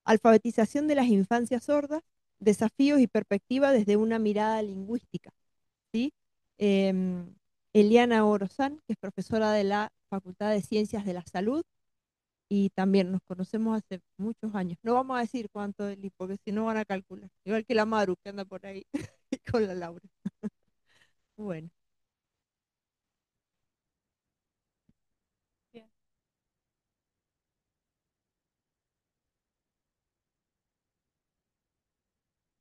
Alfabetización de las infancias sordas, desafíos y perspectivas desde una mirada lingüística, ¿sí? Em, Eliana Orozán, que es profesora de la Facultad de Ciencias de la Salud, y también nos conocemos hace muchos años. No vamos a decir cuánto, Eli, porque si no van a calcular. Igual que la Maru, que anda por ahí con la Laura. Bueno, Bien.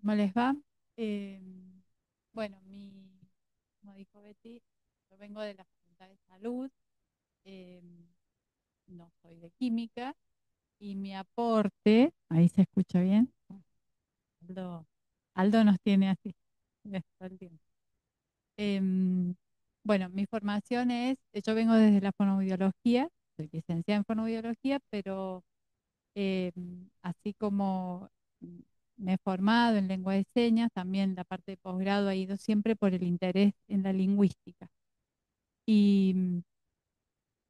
¿Cómo les va? Eh, bueno, como dijo Betty, yo vengo de la Facultad de Salud, eh, no soy de química, y mi aporte, ahí se escucha bien. Aldo, Aldo nos tiene así todo el tiempo. Bueno, mi formación yo vengo desde la fonoaudiología, soy licenciada en fonoaudiología, pero eh, así como mm, me he formado en lengua de señas, también la parte de posgrado ha ido siempre por el interés en la lingüística. Y,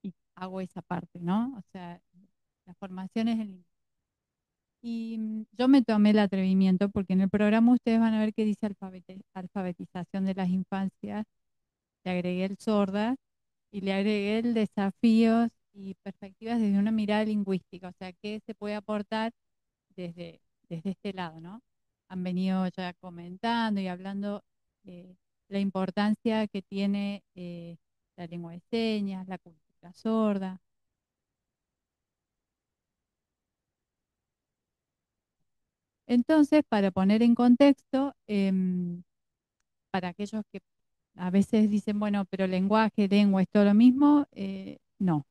y hago esa parte, ¿no? O sea, la formación es en lingüística. Y yo me tomé el atrevimiento porque en el programa ustedes van a ver que dice alfabetización de las infancias, le agregué el sordas y le agregué el desafíos y perspectivas desde una mirada lingüística, o sea, qué se puede aportar desde, desde este lado, ¿no? Han venido ya comentando y hablando la importancia que tiene la lengua de señas, la cultura sorda. Entonces, para poner en contexto, para aquellos que a veces dicen, bueno, pero lenguaje, lengua, ¿es todo lo mismo? No.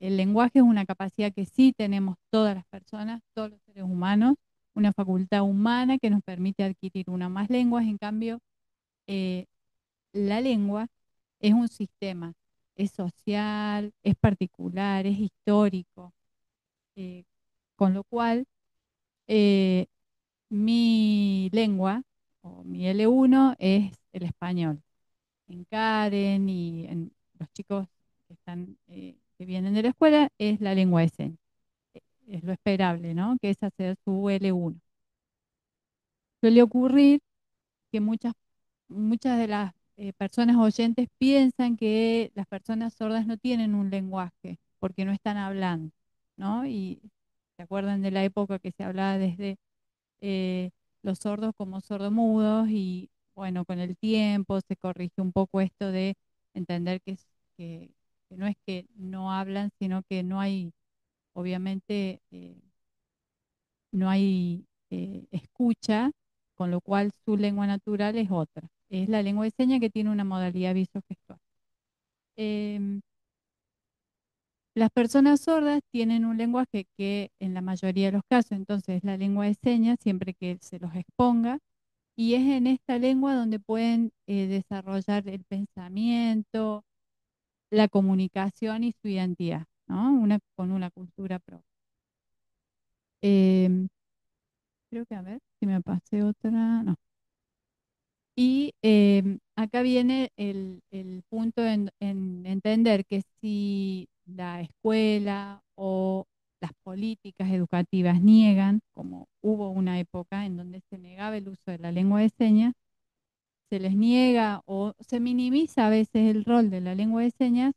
El lenguaje es una capacidad que sí tenemos todas las personas, todos los seres humanos, una facultad humana que nos permite adquirir una o más lenguas. En cambio, eh, la lengua es un sistema, es social, es particular, es histórico, eh, con lo cual eh, mi lengua o mi L1 es el español. En Karen y en los chicos que están, que vienen de la escuela es la lengua de señas. Es lo esperable, ¿no? Que es hacer su L1. Suele ocurrir que muchas de las personas oyentes piensan que las personas sordas no tienen un lenguaje porque no están hablando, ¿no? Y se acuerdan de la época que se hablaba desde eh, los sordos como sordomudos y bueno, con el tiempo se corrige un poco esto de entender que no es que no hablan, sino que no hay, obviamente, no hay escucha, con lo cual su lengua natural es otra. Es la lengua de señas que tiene una modalidad visogestual. Em, las personas sordas tienen un lenguaje que en la mayoría de los casos, entonces, es la lengua de señas, siempre que se los exponga, y es en esta lengua donde pueden desarrollar el pensamiento, la comunicación y su identidad, ¿no? Con una cultura propia. Em, Creo que a ver si me pasé otra. No. Y acá viene el punto en entender que si la escuela o las políticas educativas niegan, como hubo una época en donde se negaba el uso de la lengua de señas, se les niega o se minimiza a veces el rol de la lengua de señas,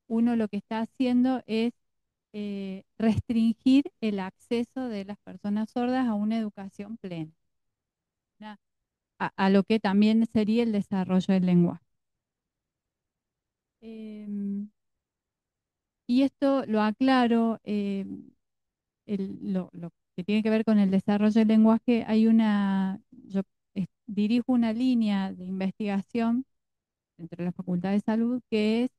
uno lo que está haciendo es restringir el acceso de las personas sordas a una educación plena, a lo que también sería el desarrollo del lenguaje. Em, y esto lo aclaro, lo que tiene que ver con el desarrollo del lenguaje, yo dirijo una línea de investigación entre la Facultad de Salud que es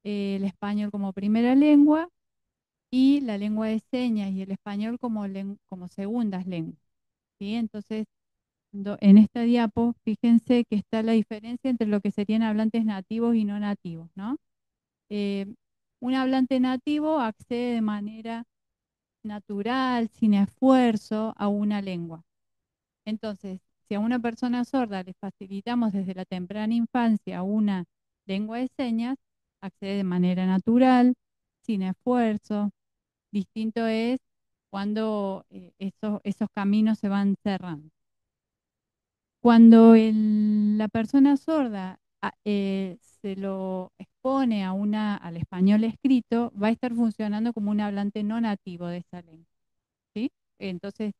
el español como primera lengua y la lengua de señas y el español como segundas lenguas, ¿sí? Entonces, en esta diapo, fíjense que está la diferencia entre lo que serían hablantes nativos y no nativos, ¿no? Eh, un hablante nativo accede de manera natural, sin esfuerzo, a una lengua. Entonces, si a una persona sorda le facilitamos desde la temprana infancia una lengua de señas, accede de manera natural, sin esfuerzo. Distinto es cuando esos caminos se van cerrando. Cuando la persona sorda se lo expone al español escrito, va a estar funcionando como un hablante no nativo de esa lengua, ¿sí? Entonces,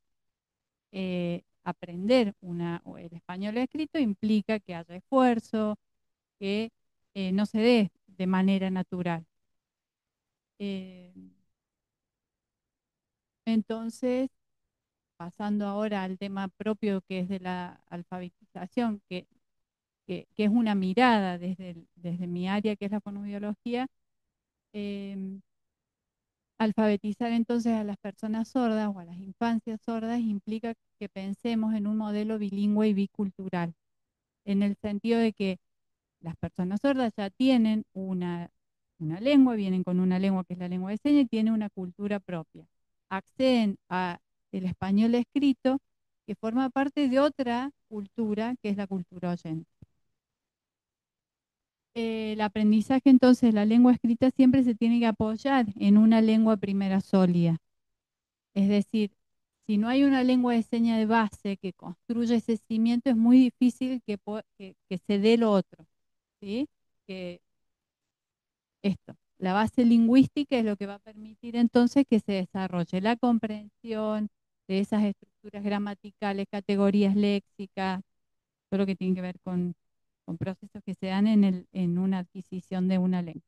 aprender el español escrito implica que haya esfuerzo, que no se dé de manera natural. Eh, entonces, pasando ahora al tema propio que es de la alfabetización, que es una mirada desde mi área, que es la fonoaudiología, alfabetizar entonces a las personas sordas o a las infancias sordas implica que pensemos en un modelo bilingüe y bicultural, en el sentido de que las personas sordas ya tienen una lengua, vienen con una lengua que es la lengua de señas y tienen una cultura propia. Acceden a el español escrito, que forma parte de otra cultura, que es la cultura oyente. El aprendizaje entonces, la lengua escrita siempre se tiene que apoyar en una lengua primera sólida. Es decir, si no hay una lengua de señas de base que construya ese cimiento, es muy difícil que se dé lo otro, ¿sí? Que la base lingüística es lo que va a permitir entonces que se desarrolle la comprensión de esas estructuras gramaticales, categorías léxicas, todo lo que tiene que ver con procesos que se dan en una adquisición de una lengua.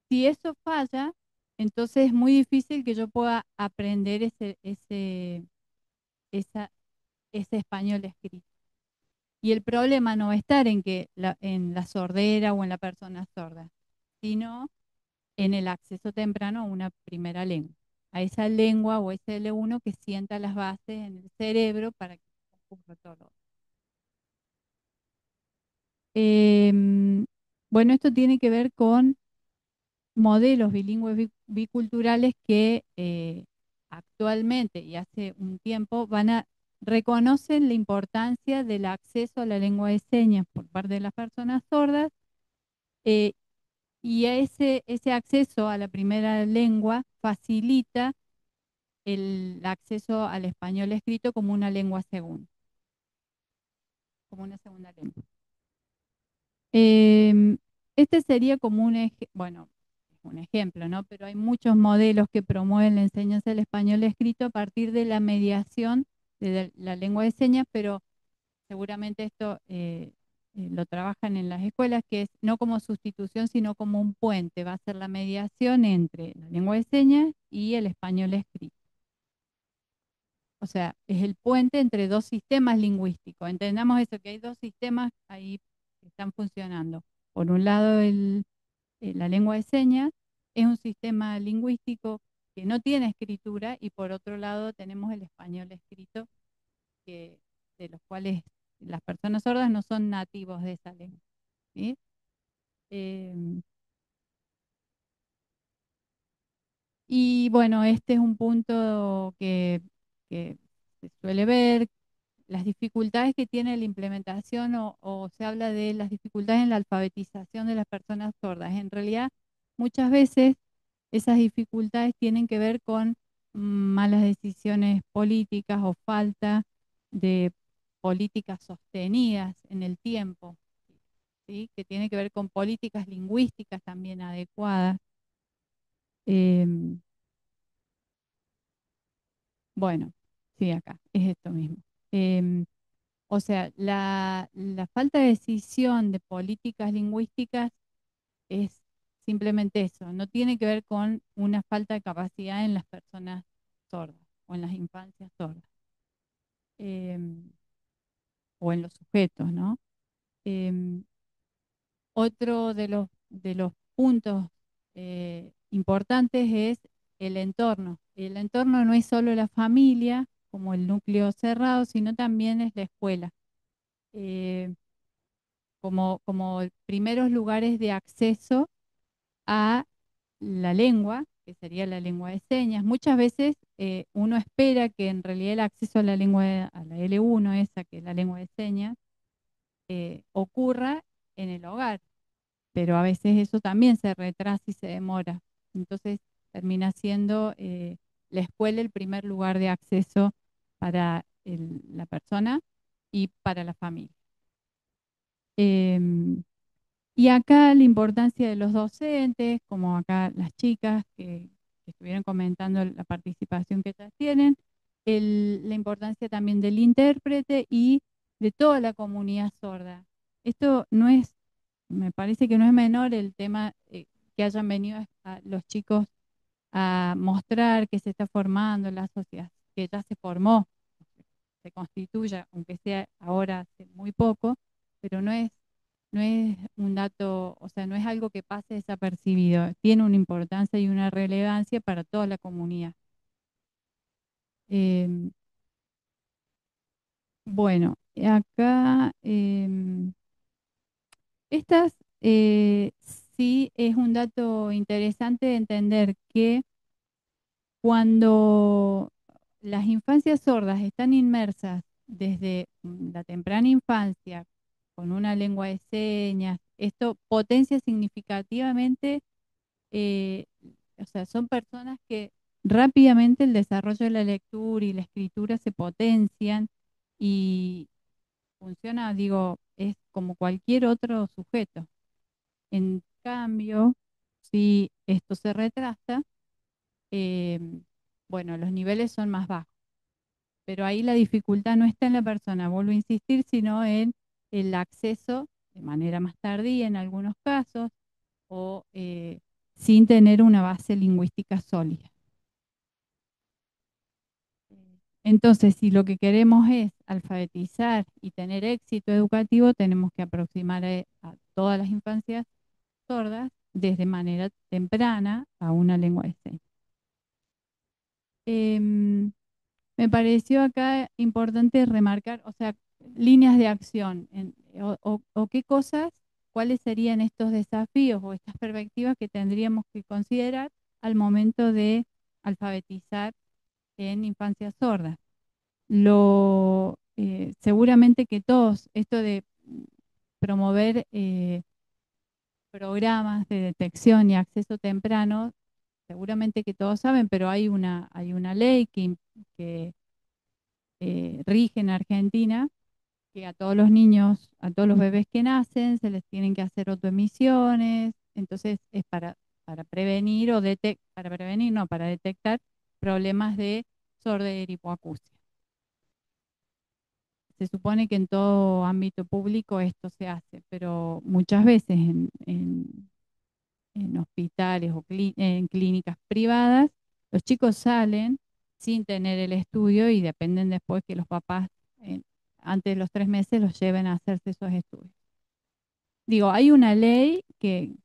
Si eso falla, entonces es muy difícil que yo pueda aprender esa- ese español escrito. Y el problema no va a estar en la sordera o en la persona sorda, sino en el acceso temprano a una primera lengua, a esa lengua o ese L1 que sienta las bases en el cerebro para que ocurra todo lo otro. Bueno, esto tiene que ver con modelos bilingües biculturales que actualmente y hace un tiempo reconocen la importancia del acceso a la lengua de señas por parte de las personas sordas, eh, y ese acceso a la primera lengua facilita el acceso al español escrito como una lengua segunda, como una segunda lengua. Este sería como bueno, un ejemplo, ¿no? Pero hay muchos modelos que promueven la enseñanza del español escrito a partir de la mediación de la lengua de señas, pero seguramente esto lo trabajan en las escuelas, que es no como sustitución, sino como un puente. Va a ser la mediación entre la lengua de señas y el español escrito. O sea, es el puente entre dos sistemas lingüísticos. Entendamos eso, que hay dos sistemas ahí que están funcionando. Por un lado, la lengua de señas es un sistema lingüístico que no tiene escritura, y por otro lado tenemos el español escrito, de los cuales las personas sordas no son nativos de esa lengua, ¿sí? Em, y bueno, este es un punto que se suele ver, las dificultades que tiene la implementación, o se habla de las dificultades en la alfabetización de las personas sordas. En realidad, muchas veces esas dificultades tienen que ver con malas decisiones políticas o falta de políticas sostenidas en el tiempo, ¿sí? Que tiene que ver con políticas lingüísticas también adecuadas. Em, bueno, sí, acá es esto mismo. Em, O sea, la falta de decisión de políticas lingüísticas es simplemente eso, no tiene que ver con una falta de capacidad en las personas sordas o en las infancias sordas, em, o en los sujetos, ¿no? Em, Otro de los puntos importantes es el entorno. El entorno no es solo la familia como el núcleo cerrado, sino también es la escuela. Eh, como primeros lugares de acceso a la lengua, que sería la lengua de señas. Muchas veces uno espera que en realidad el acceso a la lengua, a la L1, esa que es la lengua de señas, ocurra en el hogar, pero a veces eso también se retrasa y se demora. Entonces, termina siendo la escuela el primer lugar de acceso para la persona y para la familia. Em, y acá la importancia de los docentes, como acá las chicas que estuvieron comentando la participación que ellas tienen, la importancia también del intérprete y de toda la comunidad sorda. Esto no es, me parece que no es menor el tema que hayan venido los chicos a mostrar que se está formando la sociedad, que ya se formó, se constituya, aunque sea ahora hace muy poco, pero no es un dato, o sea, no es algo que pase desapercibido, tiene una importancia y una relevancia para toda la comunidad. Em, bueno, acá estas sí es un dato interesante de entender que cuando las infancias sordas están inmersas desde la temprana infancia con una lengua de señas, esto potencia significativamente, eh, o sea, son personas que rápidamente el desarrollo de la lectura y la escritura se potencian y funciona, digo, es como cualquier otro sujeto. En cambio, si esto se retrasa, eh, bueno, los niveles son más bajos, pero ahí la dificultad no está en la persona, vuelvo a insistir, sino en el acceso de manera más tardía en algunos casos o sin tener una base lingüística sólida. Entonces, si lo que queremos es alfabetizar y tener éxito educativo, tenemos que aproximar a todas las infancias sordas desde manera temprana a una lengua de señas. Em, Me pareció acá importante remarcar, o sea, líneas de acción, o qué cosas, cuáles serían estos desafíos o estas perspectivas que tendríamos que considerar al momento de alfabetizar en infancias sordas. Seguramente que todos, esto de promover programas de detección y acceso temprano, seguramente que todos saben, pero hay una ley que rige en Argentina, que a todos los niños, a todos los bebés que nacen, se les tienen que hacer autoemisiones, entonces es para prevenir para prevenir, no, para detectar problemas de sordera y hipoacusia. Se supone que en todo ámbito público esto se hace, pero muchas veces en hospitales o en clínicas privadas, los chicos salen sin tener el estudio y dependen después que los papás antes de los 3 meses los lleven a hacerse esos estudios. Digo, hay una ley que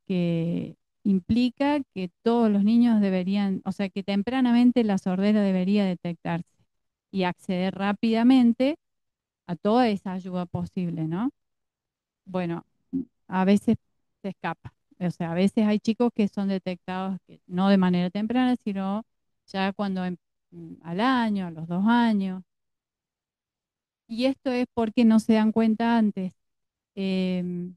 implica que todos los niños deberían, o sea, que tempranamente la sordera debería detectarse y acceder rápidamente a toda esa ayuda posible, ¿no? Bueno, a veces se escapa. O sea, a veces hay chicos que son detectados no de manera temprana, sino ya cuando al año, a los 2 años. Y esto es porque no se dan cuenta antes. Em,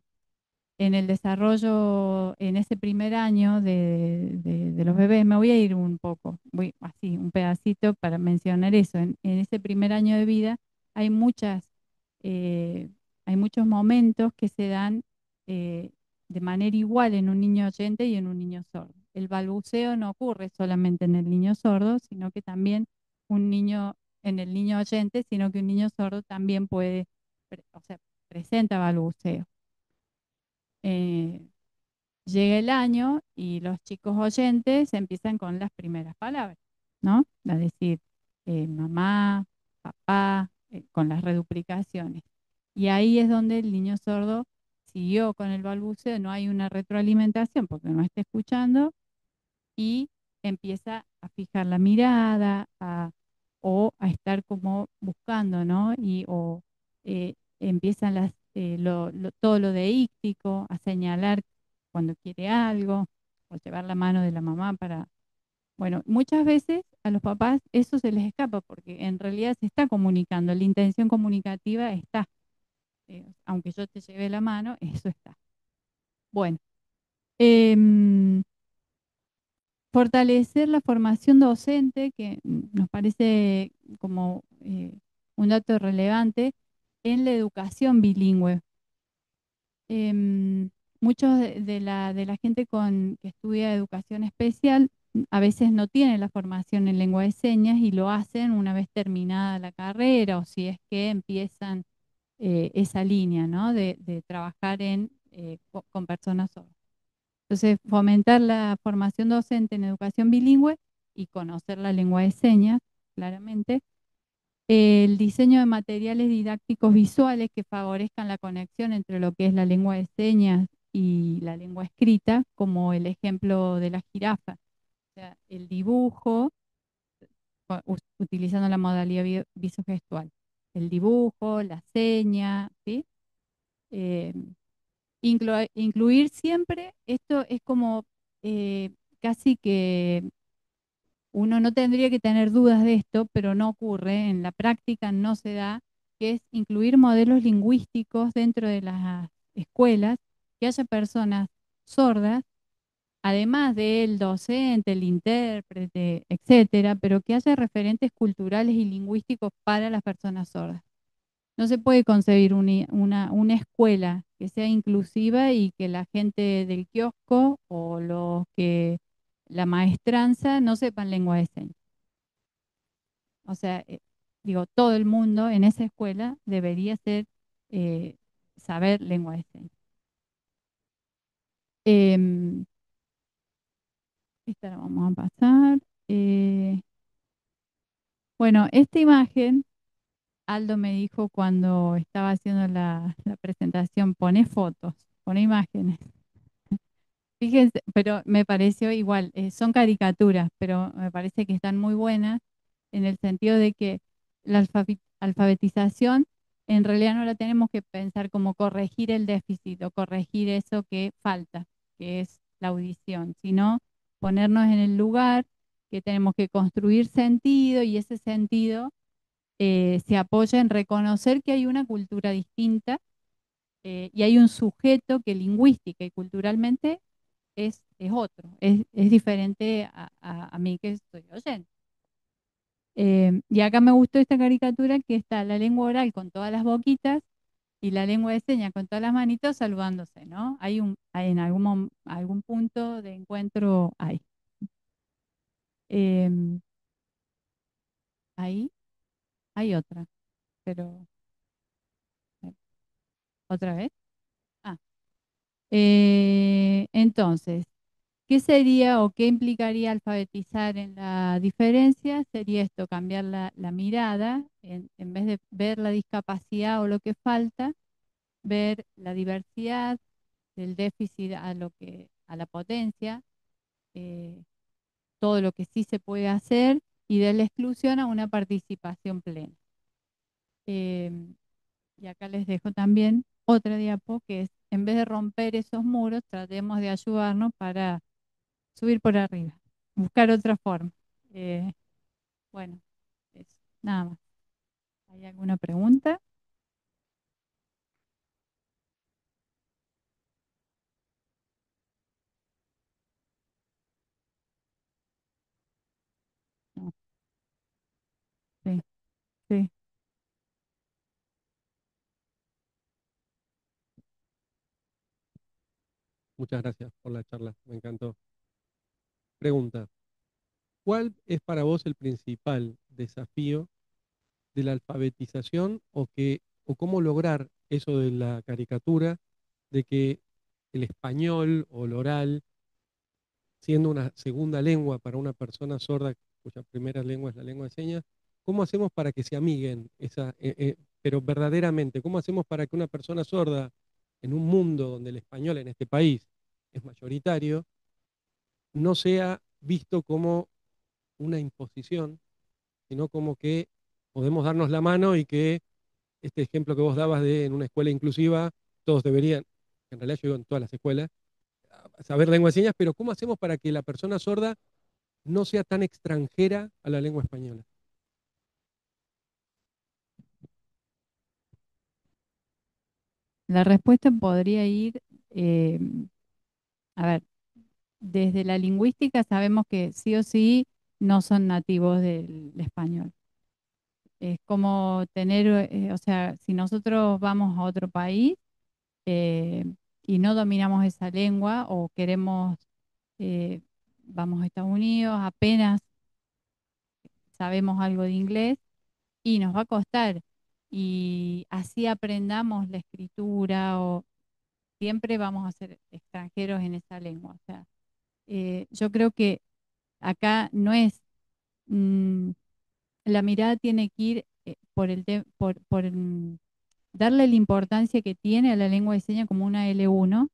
en el desarrollo, en ese primer año de los bebés, me voy a ir un poco, voy así, un pedacito para mencionar eso. En ese primer año de vida hay eh, hay muchos momentos que se dan eh, de manera igual en un niño oyente y en un niño sordo. El balbuceo no ocurre solamente en el niño sordo, sino que también en el niño oyente, sino que un niño sordo también o sea, presenta balbuceo. Eh, Llega el año y los chicos oyentes empiezan con las primeras palabras, ¿no? Es decir, mamá, papá, con las reduplicaciones. Y ahí es donde el niño sordo siguió con el balbuceo, no hay una retroalimentación porque no está escuchando y empieza a fijar la mirada o a estar como buscando, ¿no? O empiezan todo lo deíctico, a señalar cuando quiere algo, o llevar la mano de la mamá para... Bueno, muchas veces a los papás eso se les escapa porque en realidad se está comunicando, la intención comunicativa está. Aunque yo te lleve la mano, eso está. Bueno, em, fortalecer la formación docente, que nos parece como un dato relevante, en la educación bilingüe. Muchos de la gente que estudia educación especial a veces no tienen la formación en lengua de señas y lo hacen una vez terminada la carrera o si es que empiezan esa línea, ¿no? De trabajar con personas sordas. Entonces, fomentar la formación docente en educación bilingüe y conocer la lengua de señas, claramente. El diseño de materiales didácticos visuales que favorezcan la conexión entre lo que es la lengua de señas y la lengua escrita, como el ejemplo de la jirafa. O sea, el dibujo, utilizando la modalidad visogestual. El dibujo, la seña, ¿sí? Eh, incluir siempre, esto es como casi que uno no tendría que tener dudas de esto, pero no ocurre, en la práctica no se da, que es incluir modelos lingüísticos dentro de las escuelas, que haya personas sordas, además del docente, el intérprete, etcétera, pero que haya referentes culturales y lingüísticos para las personas sordas. No se puede concebir una escuela que sea inclusiva y que la gente del kiosco o los que la maestranza no sepan lengua de señas. O sea, digo, todo el mundo en esa escuela debería eh, saber lengua de señas. Em, Esta la vamos a pasar. Eh, bueno, esta imagen, Aldo me dijo cuando estaba haciendo la presentación, pone fotos, pone imágenes. Fíjense, pero me pareció igual, son caricaturas, pero me parece que están muy buenas en el sentido de que la alfabetización en realidad no la tenemos que pensar como corregir el déficit o corregir eso que falta, que es la audición, sino ponernos en el lugar que tenemos que construir sentido y ese sentido se apoya en reconocer que hay una cultura distinta y hay un sujeto que lingüística y culturalmente es otro, es diferente a mí que estoy oyendo. Y acá me gustó esta caricatura que está la lengua oral con todas las boquitas y la lengua de señas con todas las manitos saludándose, ¿no? En algún punto de encuentro hay. Em, Ahí hay otra, pero otra vez. Ah, entonces, ¿qué sería o qué implicaría alfabetizar en la diferencia? Sería esto, cambiar la mirada, en vez de ver la discapacidad o lo que falta, ver la diversidad del déficit a la potencia, eh, todo lo que sí se puede hacer y de la exclusión a una participación plena. Y acá les dejo también otra diapo que es, en vez de romper esos muros, tratemos de ayudarnos para subir por arriba, buscar otra forma. Eh, bueno, eso, nada más. ¿Hay alguna pregunta? No, sí, sí. Muchas gracias por la charla, me encantó. Pregunta, ¿cuál es para vos el principal desafío de la alfabetización o cómo lograr eso de la caricatura, de que el español o el oral, siendo una segunda lengua para una persona sorda cuya primera lengua es la lengua de señas, cómo hacemos para que se amiguen pero verdaderamente, cómo hacemos para que una persona sorda en un mundo donde el español en este país es mayoritario, no sea visto como una imposición, sino como que podemos darnos la mano y que este ejemplo que vos dabas de en una escuela inclusiva, todos deberían, en realidad yo digo en todas las escuelas, saber lengua de señas, pero ¿cómo hacemos para que la persona sorda no sea tan extranjera a la lengua española? La respuesta podría ir, a ver, desde la lingüística sabemos que sí o sí no son nativos del español. Es como tener, o sea, si nosotros vamos a otro país eh, y no dominamos esa lengua o queremos, eh, vamos a Estados Unidos, apenas sabemos algo de inglés y nos va a costar. Y así aprendamos la escritura o siempre vamos a ser extranjeros en esa lengua. O sea, yo creo que acá no es, mm, la mirada tiene que ir por darle la importancia que tiene a la lengua de señas como una L1,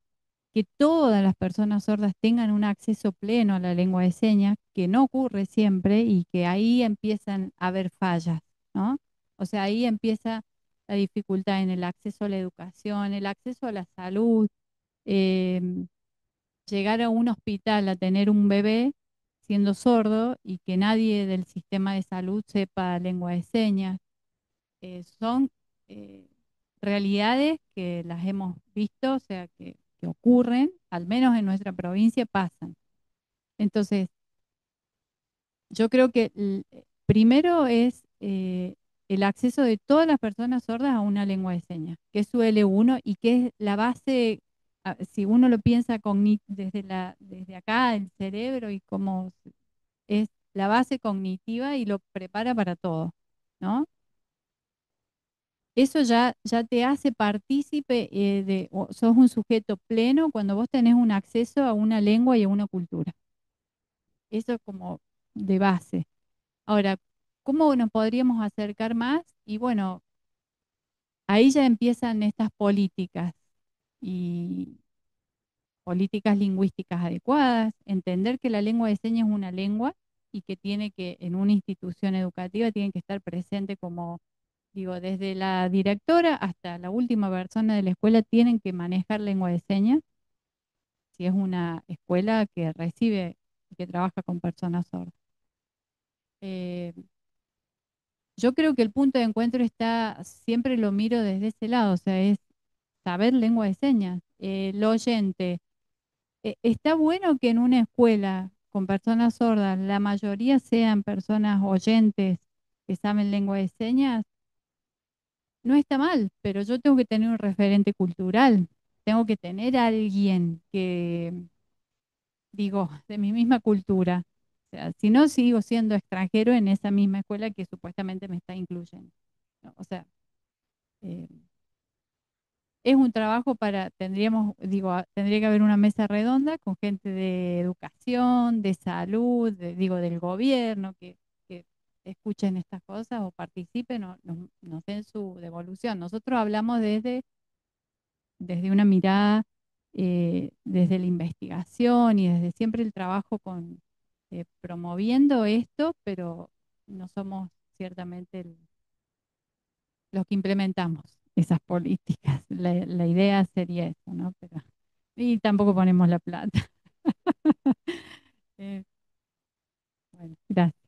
que todas las personas sordas tengan un acceso pleno a la lengua de señas, que no ocurre siempre y que ahí empiezan a haber fallas, ¿no? O sea, ahí empieza la dificultad en el acceso a la educación, el acceso a la salud, em, llegar a un hospital a tener un bebé siendo sordo y que nadie del sistema de salud sepa lengua de señas. Son eh, realidades que las hemos visto, o sea, que ocurren, al menos en nuestra provincia pasan. Entonces, yo creo que primero es el acceso de todas las personas sordas a una lengua de señas, que es su L1 y que es la base, si uno lo piensa desde acá, el cerebro y cómo es la base cognitiva y lo prepara para todo, ¿no? Eso ya te hace partícipe sos un sujeto pleno cuando vos tenés un acceso a una lengua y a una cultura. Eso como de base. Ahora, ¿cómo nos podríamos acercar más? Y bueno, ahí ya empiezan estas políticas y políticas lingüísticas adecuadas, entender que la lengua de señas es una lengua y que tiene que, en una institución educativa, tiene que estar presente como, digo, desde la directora hasta la última persona de la escuela tienen que manejar lengua de señas, si es una escuela que recibe y que trabaja con personas sordas. Eh, yo creo que el punto de encuentro está, siempre lo miro desde ese lado, o sea, es saber lengua de señas. El oyente, está bueno que en una escuela con personas sordas la mayoría sean personas oyentes que saben lengua de señas. No está mal, pero yo tengo que tener un referente cultural. Tengo que tener a alguien que, digo, de mi misma cultura. O sea, si no, sigo siendo extranjero en esa misma escuela que supuestamente me está incluyendo, ¿no? O sea, eh, es un trabajo tendría que haber una mesa redonda con gente de educación, de salud, digo, del gobierno, que escuchen estas cosas o participen o nos den su devolución. Nosotros hablamos desde una mirada, desde la investigación y desde siempre el trabajo promoviendo esto, pero no somos ciertamente los que implementamos esas políticas. La idea sería eso, ¿no? Y tampoco ponemos la plata. Bueno, gracias.